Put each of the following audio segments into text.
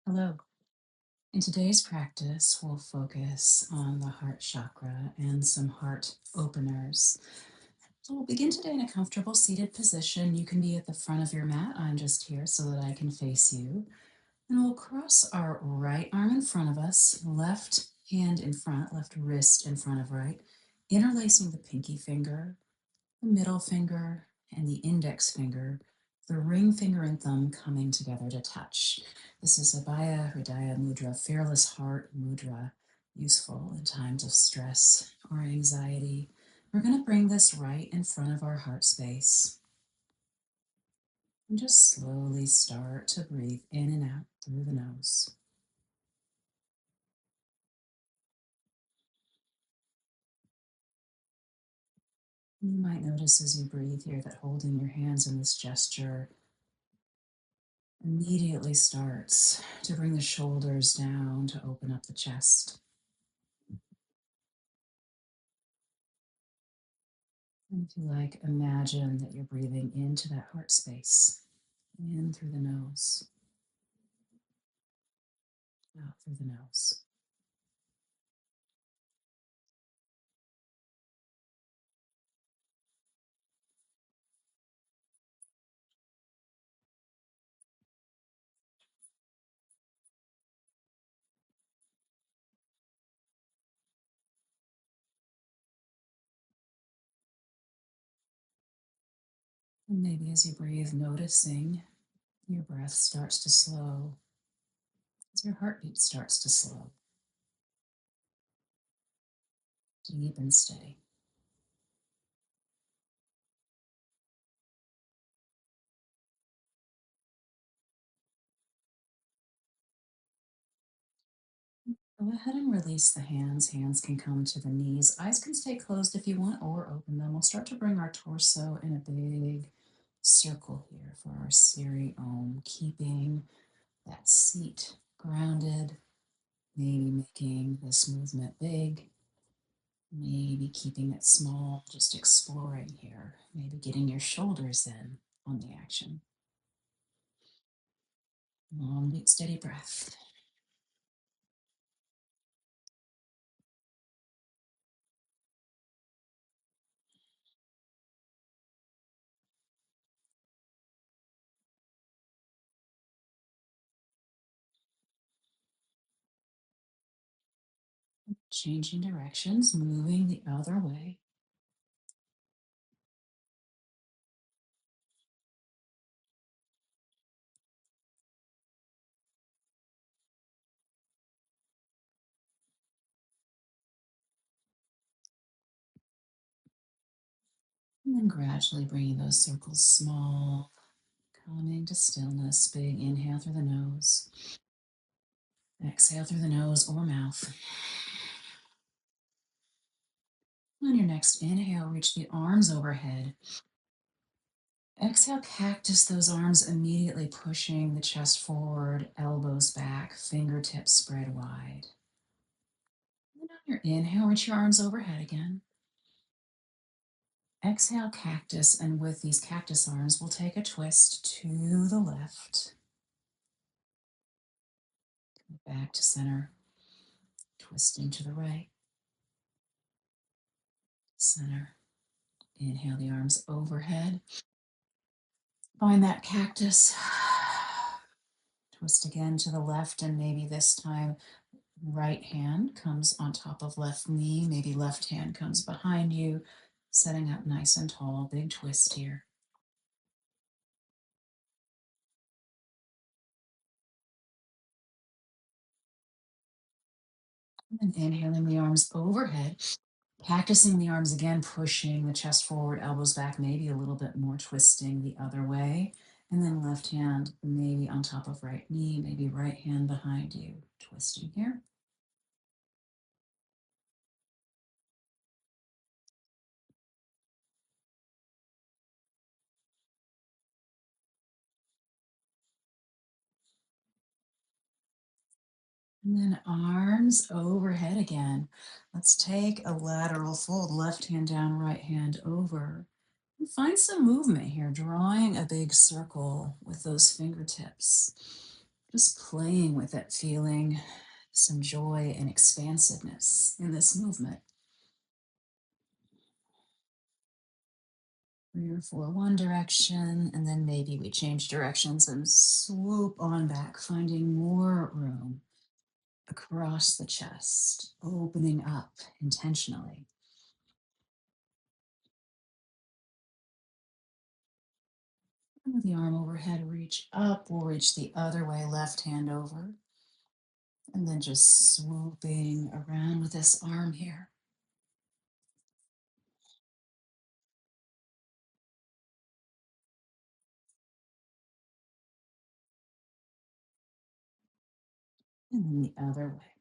Hello. In today's practice, we'll focus on the heart chakra and some heart openers. So we'll begin today in a comfortable seated position. You can be at the front of your mat. I'm just here so that I can face you. And we'll cross our right arm in front of us, left hand in front, left wrist in front of right, interlacing the pinky finger, the middle finger, and the index finger, the ring finger and thumb coming together to touch. This is Abhaya Hridaya Mudra, fearless heart mudra, useful in times of stress or anxiety. We're going to bring this right in front of our heart space and just slowly start to breathe in and out through the nose. You might notice as you breathe here that holding your hands in this gesture immediately starts to bring the shoulders down to open up the chest. And if you like, imagine that you're breathing into that heart space, in through the nose, out through the nose. And maybe as you breathe, noticing your breath starts to slow, as your heartbeat starts to slow, deep and steady. Go ahead and release the hands. Hands can come to the knees. Eyes can stay closed if you want or open them. We'll start to bring our torso in a big circle here for our Siri Om, keeping that seat grounded, maybe making this movement big, maybe keeping it small, just exploring here, maybe getting your shoulders in on the action. Long, deep, steady breath. Changing directions, moving the other way. And then gradually bringing those circles small, coming to stillness. Big inhale through the nose, exhale through the nose or mouth. On your next inhale, reach the arms overhead. Exhale, cactus those arms, immediately pushing the chest forward, elbows back, fingertips spread wide. And on your inhale, reach your arms overhead again. Exhale, cactus, and with these cactus arms, we'll take a twist to the left, back to center, twisting to the right, center. Inhale the arms overhead. Find that cactus. Twist again to the left, and maybe this time right hand comes on top of left knee. Maybe left hand comes behind you, setting up nice and tall. Big twist here. And then inhaling the arms overhead, cactusing the arms again, pushing the chest forward, elbows back, maybe a little bit more twisting the other way. And then left hand maybe on top of right knee, maybe right hand behind you, twisting here. And then arms overhead again. Let's take a lateral fold, left hand down, right hand over. And find some movement here, drawing a big circle with those fingertips. Just playing with it, feeling some joy and expansiveness in this movement. 3 or 4 one direction, and then maybe we change directions and swoop on back, finding more room across the chest, opening up intentionally. And with the arm overhead, reach up. We'll reach the other way, left hand over, and then just swooping around with this arm here. And then the other way.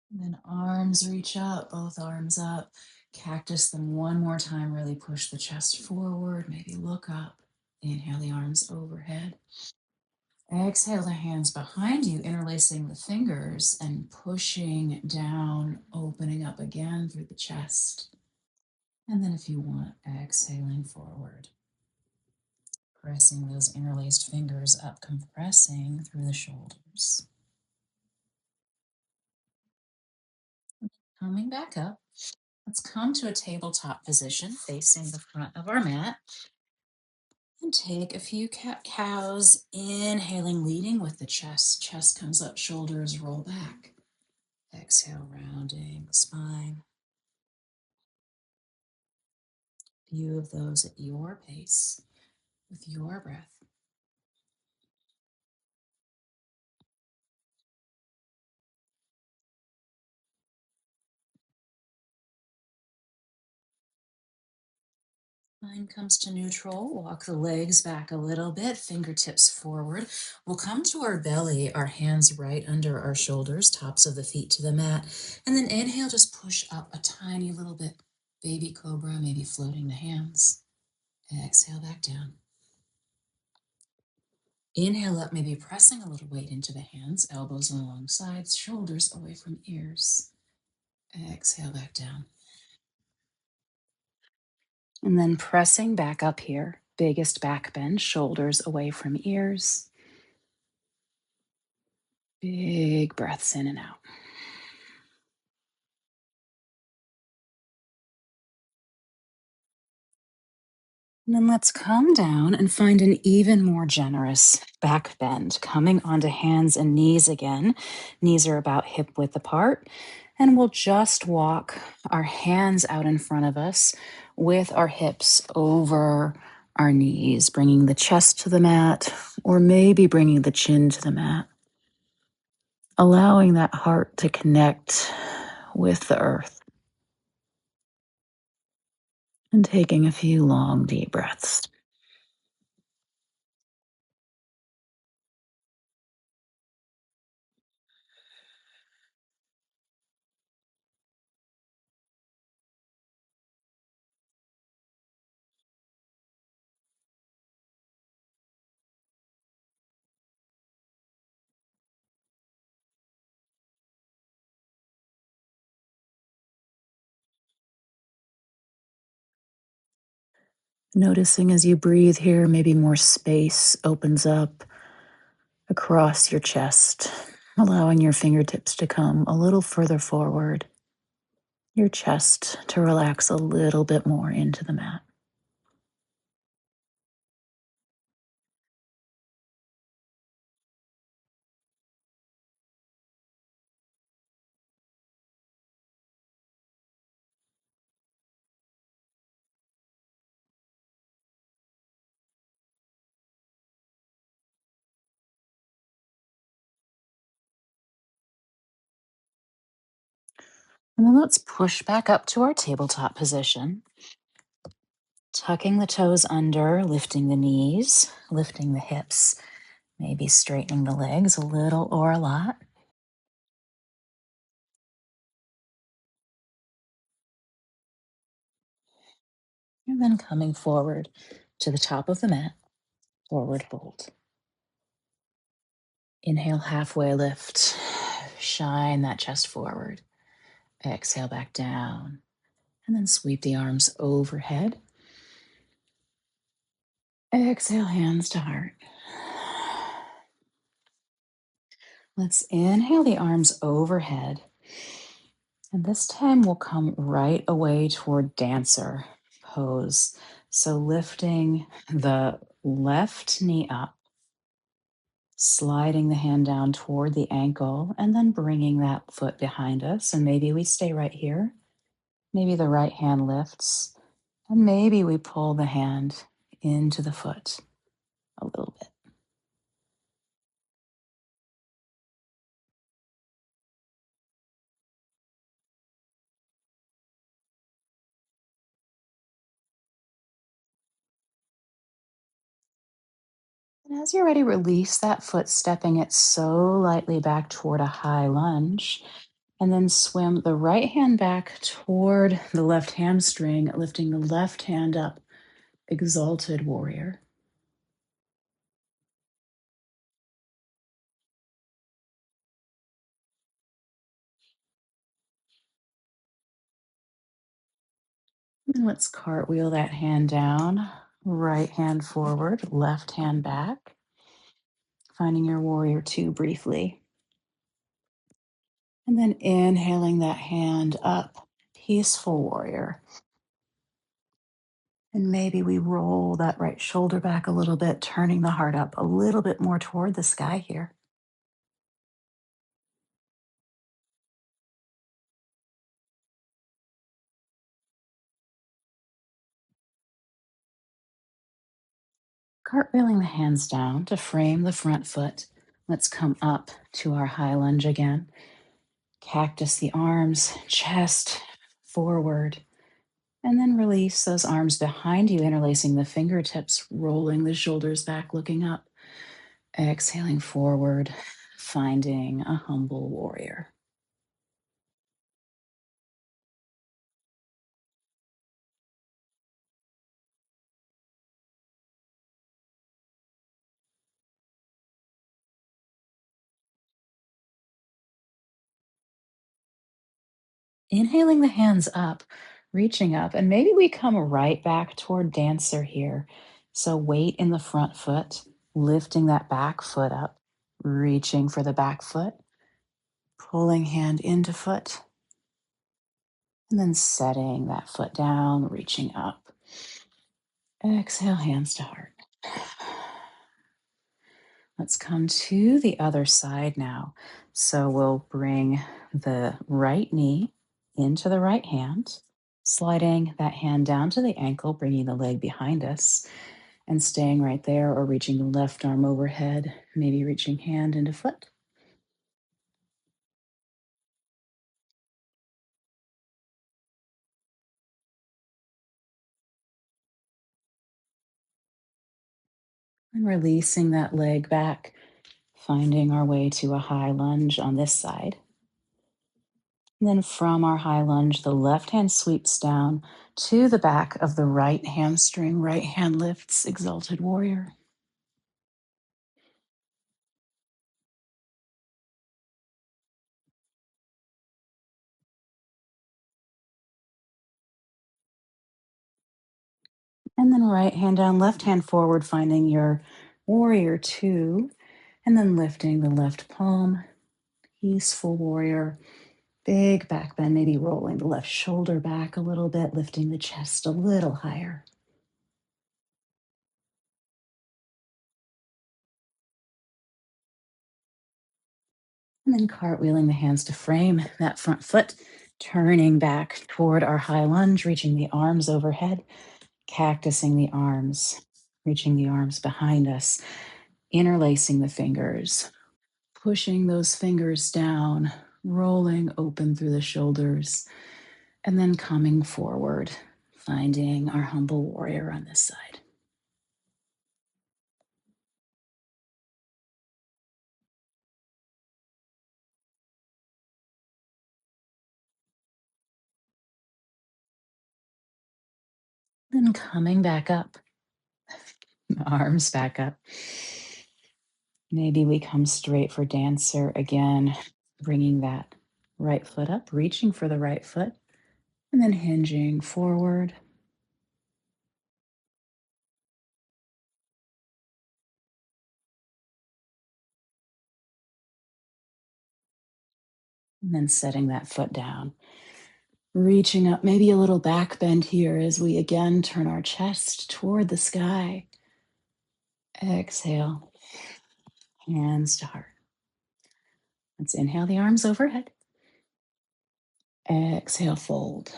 And then arms reach up, both arms up. Cactus them one more time. Really push the chest forward. Maybe look up. Inhale the arms overhead. Exhale the hands behind you, interlacing the fingers and pushing down, opening up again through the chest. And then, if you want, exhaling forward, pressing those interlaced fingers up, compressing through the shoulders. Coming back up, let's come to a tabletop position facing the front of our mat and take a few cat cows. Inhaling, leading with the chest. Chest comes up, shoulders roll back. Exhale, rounding the spine. Few of those at your pace with your breath. Mind comes to neutral. Walk the legs back a little bit, fingertips forward. We'll come to our belly, our hands right under our shoulders, tops of the feet to the mat. And then inhale, just push up a tiny little bit. Baby cobra, maybe floating the hands. Exhale back down. Inhale up, maybe pressing a little weight into the hands, elbows along sides, shoulders away from ears. Exhale back down. And then pressing back up here, biggest back bend, shoulders away from ears. Big breaths in and out. And then let's come down and find an even more generous back bend, coming onto hands and knees again. Knees are about hip width apart. And we'll just walk our hands out in front of us with our hips over our knees, bringing the chest to the mat, or maybe bringing the chin to the mat, allowing that heart to connect with the earth, and taking a few long, deep breaths. Noticing as you breathe here, maybe more space opens up across your chest, allowing your fingertips to come a little further forward, your chest to relax a little bit more into the mat. And then let's push back up to our tabletop position, tucking the toes under, lifting the knees, lifting the hips, maybe straightening the legs a little or a lot. And then coming forward to the top of the mat, forward fold. Inhale, halfway lift. Shine that chest forward. Exhale back down. And then sweep the arms overhead. Exhale, hands to heart. Let's inhale the arms overhead. And this time we'll come right away toward dancer pose. So lifting the left knee up, sliding the hand down toward the ankle, and then bringing that foot behind us. And maybe we stay right here. Maybe the right hand lifts, and maybe we pull the hand into the foot a little bit. And as you're ready, release that foot, stepping it so lightly back toward a high lunge. And then swim the right hand back toward the left hamstring, lifting the left hand up, exalted warrior. And let's cartwheel that hand down, right hand forward, left hand back, finding your warrior two briefly. And then inhaling that hand up, peaceful warrior. And maybe we roll that right shoulder back a little bit, turning the heart up a little bit more toward the sky here. Cartwheeling the hands down to frame the front foot. Let's come up to our high lunge again. Cactus the arms, chest forward, and then release those arms behind you, interlacing the fingertips, rolling the shoulders back, looking up. Exhaling forward, finding a humble warrior. Inhaling the hands up, reaching up, and maybe we come right back toward dancer here. So weight in the front foot, lifting that back foot up, reaching for the back foot, pulling hand into foot, and then setting that foot down, reaching up. Exhale, hands to heart. Let's come to the other side now. So we'll bring the right knee into the right hand, sliding that hand down to the ankle, bringing the leg behind us and staying right there, or reaching the left arm overhead, maybe reaching hand into foot. And releasing that leg back, finding our way to a high lunge on this side. And then from our high lunge, the left hand sweeps down to the back of the right hamstring, right hand lifts, exalted warrior. And then right hand down, left hand forward, finding your warrior two. And then lifting the left palm, peaceful warrior. Big back bend, maybe rolling the left shoulder back a little bit, lifting the chest a little higher. And then cartwheeling the hands to frame that front foot, turning back toward our high lunge, reaching the arms overhead, cactusing the arms, reaching the arms behind us, interlacing the fingers, pushing those fingers down, rolling open through the shoulders, and then coming forward, finding our humble warrior on this side. Then coming back up, arms back up. Maybe we come straight for dancer again, bringing that Right foot up, reaching for the right foot, and then hinging forward. And then setting that foot down. Reaching up, maybe a little back bend here as we again turn our chest toward the sky. Exhale, hands to heart. Let's inhale the arms overhead. Exhale, fold.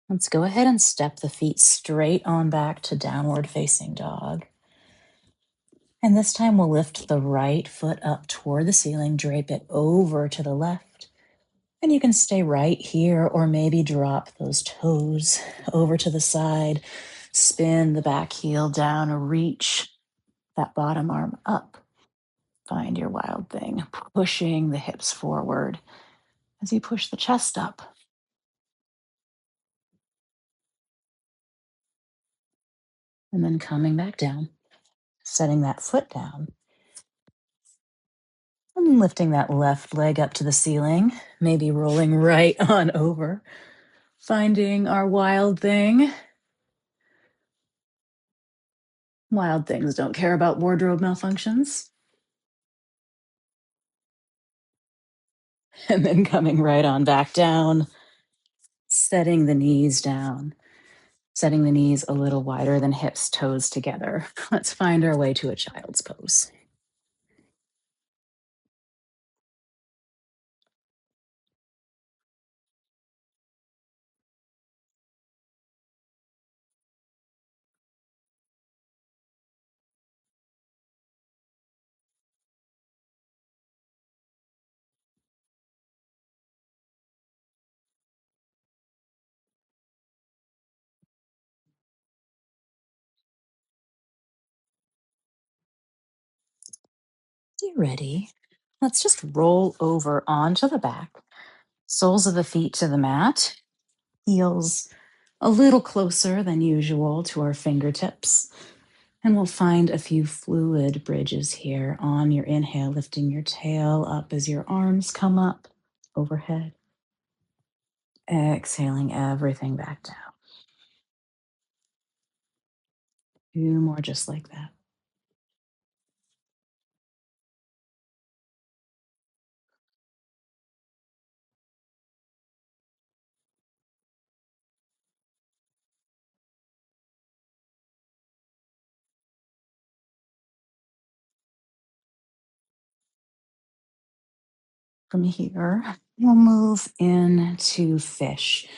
Let's go ahead and step the feet straight on back to downward facing dog. And this time we'll lift the right foot up toward the ceiling, drape it over to the left. And you can stay right here or maybe drop those toes over to the side, spin the back heel down, or reach that bottom arm up. Find your wild thing, pushing the hips forward as you push the chest up. And then coming back down, setting that foot down, and lifting that left leg up to the ceiling, maybe rolling right on over, finding our wild thing. Wild things don't care about wardrobe malfunctions. And then coming right on back down, setting the knees down, setting the knees a little wider than hips, toes together. Let's find our way to a child's pose. You ready? Let's just roll over onto the back, soles of the feet to the mat, heels a little closer than usual to our fingertips. And we'll find a few fluid bridges here on your inhale, lifting your tail up as your arms come up overhead. Exhaling everything back down. Two more just like that. From here, we'll move into fish.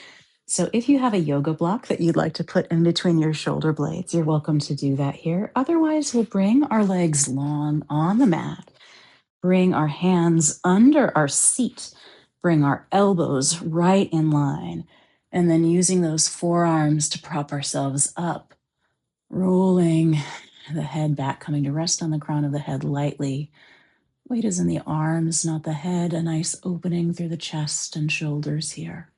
So if you have a yoga block that you'd like to put in between your shoulder blades, you're welcome to do that here. Otherwise, we'll bring our legs long on the mat, bring our hands under our seat, bring our elbows right in line, and then using those forearms to prop ourselves up, rolling the head back, coming to rest on the crown of the head lightly. Weight is in the arms, not the head. A nice opening through the chest and shoulders here.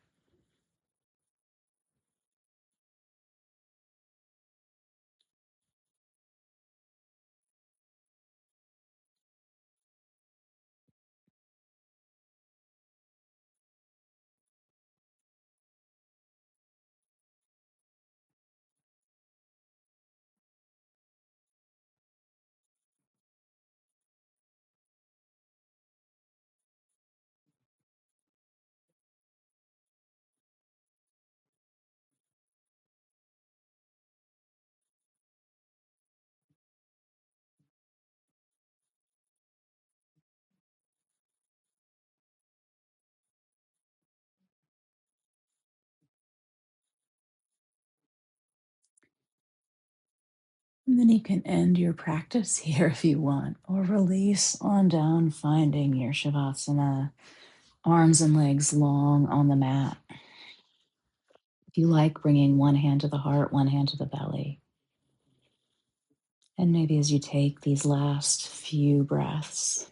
And then you can end your practice here if you want, or release on down, finding your Shavasana, arms and legs long on the mat. If you like, bringing one hand to the heart, one hand to the belly. And maybe as you take these last few breaths,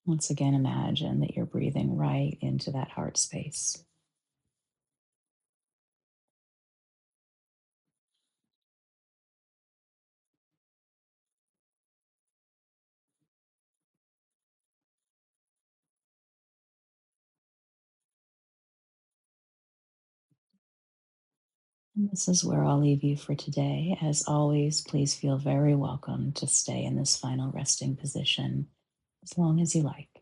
once again, imagine that you're breathing right into that heart space. And this is where I'll leave you for today. As always, please feel very welcome to stay in this final resting position as long as you like.